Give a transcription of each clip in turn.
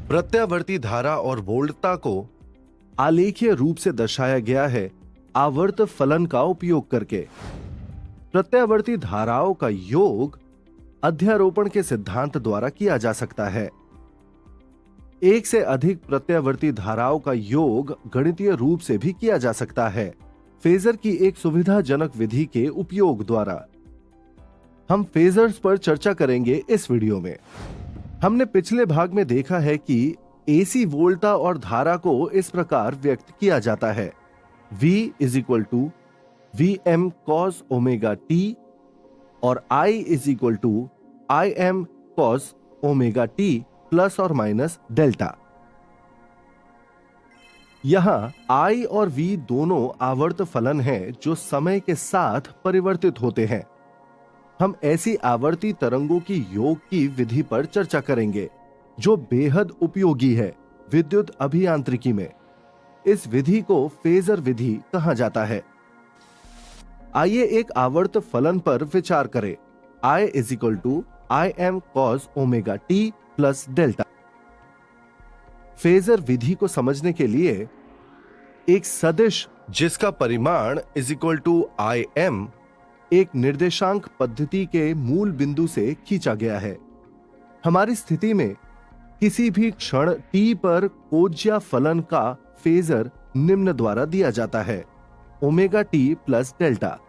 प्रत्यावर्ती धारा और वोल्टता को आलेखीय रूप से दर्शाया गया है आवर्त फलन का उपयोग करके। प्रत्यावर्ती धाराओं का योग अध्यारोपण के सिद्धांत द्वारा किया जा सकता है। एक से अधिक प्रत्यावर्ती धाराओं का योग गणितीय रूप से भी किया जा सकता है, फेजर की एक सुविधाजनक विधि के उपयोग द्वारा। हम फेजर्स पर चर्चा करेंगे इस वीडियो में। हमने पिछले भाग में देखा है कि एसी वोल्टता और धारा को इस प्रकार व्यक्त किया जाता है। V = Vm cos omega t और I = Im cos omega t plus और माइनस डेल्टा। यहां I और V दोनों आवर्त फलन हैं जो समय के साथ परिवर्तित होते हैं। हम ऐसी आवर्ती तरंगों की योग की विधि पर चर्चा करेंगे जो बेहद उपयोगी है विद्युत अभियांत्रिकी में। इस विधि को फेजर विधि कहा जाता है। आइए एक आवर्त फलन पर विचार करें। I = Im cos omega t plus delta. Phasor विधि को समझने के लिए एक सदिश जिसका परिमाण Im एक निर्देशांक पद्धति के मूल बिंदु से खींचा गया है। हमारी स्थिति में किसी भी क्षण t पर कोज्या फलन का फेजर निम्न द्वारा दिया जाता है, ओमेगा t प्लस डेल्टा।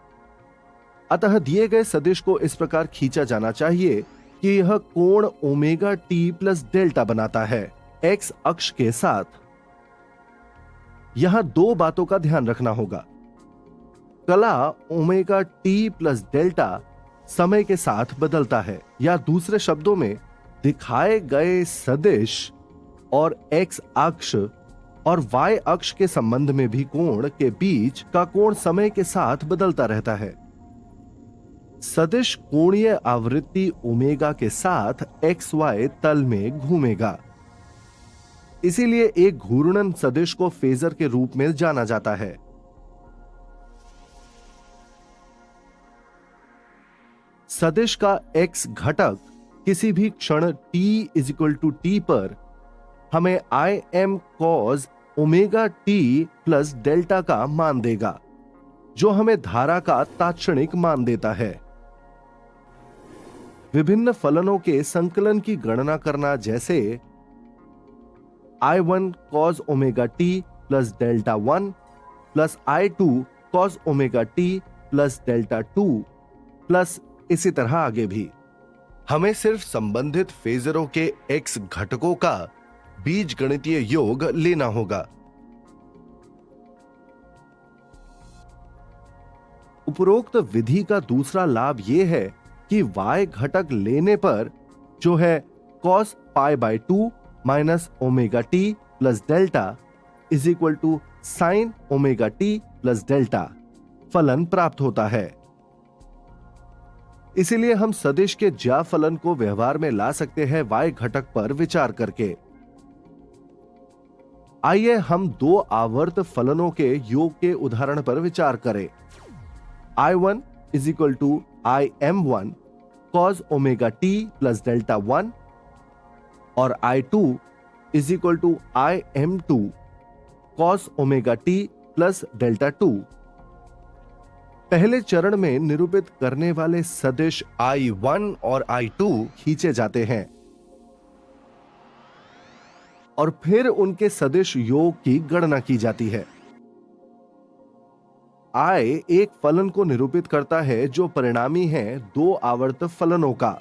अतः दिए गए सदिश को इस प्रकार खींचा जाना चाहिए कि यह कोण ओमेगा t प्लस डेल्टा बनाता है x अक्ष के साथ। यहां दो बातों का ध्यान रखना होगा। कला ओमेगा t प्लस डेल्टा समय के साथ बदलता है, या दूसरे शब्दों में दिखाए गए सदिश और x अक्ष और y अक्ष के संबंध में भी कोण के बीच का कोण समय के साथ बदलता रहता है। सदिश कोणीय आवृत्ति ओमेगा के साथ xy तल में घूमेगा। इसीलिए एक घूर्णन सदिश को फेजर के रूप में जाना जाता है। सदिश का x घटक किसी भी क्षण t = t पर हमें Im cos omega t plus delta का मान देगा, जो हमें धारा का तात्क्षणिक मान देता है। विभिन्न फलनों के संकलन की गणना करना, जैसे I1 cos omega t plus delta 1 plus I2 cos omega t plus delta 2 plus इसी तरह आगे भी। हमें सिर्फ संबंधित फेजरों के x घटकों का बीजगणितीय योग लेना होगा। उपरोक्त विधि का दूसरा लाभ यह है कि y घटक लेने पर, जो है cos π/2 minus omega t plus delta = sin omega t plus delta फलन प्राप्त होता है। इसीलिए हम सदिश के ज्या फलन को व्यवहार में ला सकते हैं y घटक पर विचार करके। आइए हम दो आवर्त फलनों के योग के उदाहरण पर विचार करें। I1 = Im1 cos omega t plus delta 1 और I2 = Im2 cos omega t plus delta 2। पहले चरण में निरूपित करने वाले सदिश I1 और I2 खींचे जाते हैं और फिर उनके सदिश योग की गणना की जाती है। I एक फलन को निरूपित करता है जो परिणामी है दो आवर्त फलनों का,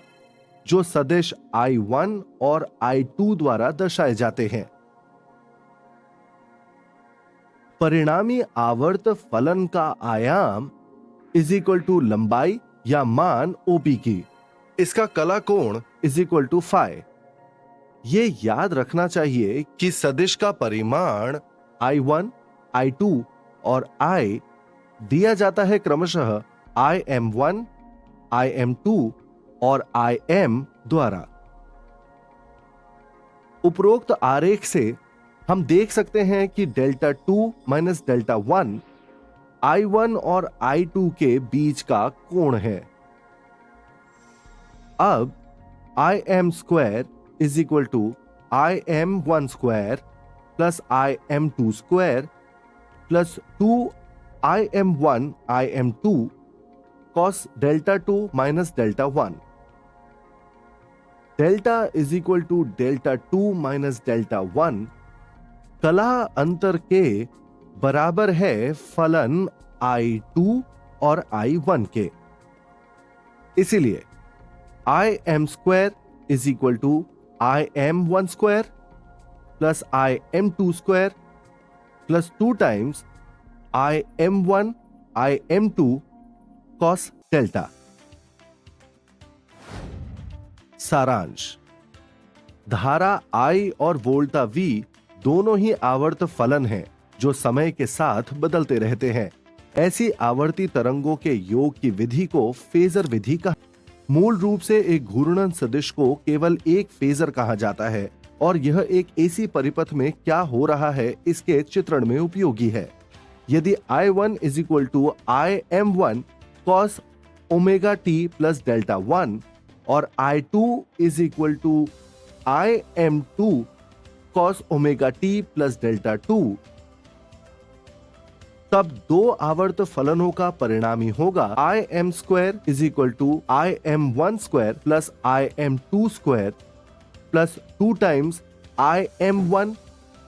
जो सदिश I1 और I2 द्वारा दर्शाए जाते हैं। परिणामी आवर्त फलन का आयाम = लंबाई या मान OP की। इसका कला कोण = ये याद रखना चाहिए कि सदिश का परिमाण I1, I2 और I दिया जाता है क्रमशः Im1, Im2 और Im द्वारा। उपरोक्त आरेख से हम देख सकते हैं कि डेल्टा 2 माइनस डेल्टा 1 I1 और I2 के बीच का कोण है। अब Im² im1 square plus im2 square plus 2im1 im2 cos delta 2 minus delta 1। Delta is equal to delta 2 minus delta 1 कला अंतर के बराबर है फलन I2 और I1 के। इसीलिए im square is equal to im1 square plus im2 square plus 2 times im1 im2 cos delta. सारांश, धारा I और वोल्टा V दोनों ही आवर्त फलन हैं जो समय के साथ बदलते रहते हैं। ऐसी आवर्ती तरंगों के योग की विधि को फेजर विधि कहा। मूल रूप से एक घूर्णन सदिश को केवल एक फेजर कहा जाता है और यह एक एसी परिपथ में क्या हो रहा है इसके चित्रण में उपयोगी है। यदि I1 is equal to im1 cos omega t plus delta 1 और I2 is equal to im2 cos omega t plus delta 2, तब दो आवर्त फलनों का परिणामी होगा im square is equal to im1 square plus im2 square plus 2 times im1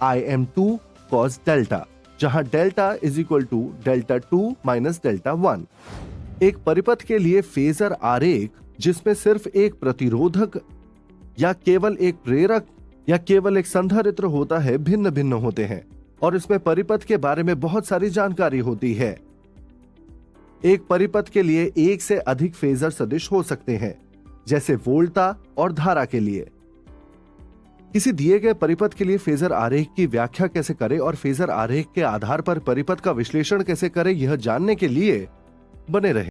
im2 cos delta, जहां delta is equal to delta 2 minus delta 1। एक परिपथ के लिए फेजर आरेख जिसमें सिर्फ एक प्रतिरोधक या केवल एक प्रेरक या केवल एक संधारित्र होता है भिन्न भिन्न होते हैं और इसमें परिपथ के बारे में बहुत सारी जानकारी होती है। एक परिपथ के लिए एक से अधिक फेजर सदिश हो सकते हैं, जैसे वोल्टा और धारा के लिए। किसी दिए गए परिपथ के लिए फेजर आरेख की व्याख्या कैसे करें और फेजर आरेख के आधार पर परिपथ का विश्लेषण कैसे करें, यह जानने के लिए बने रहें।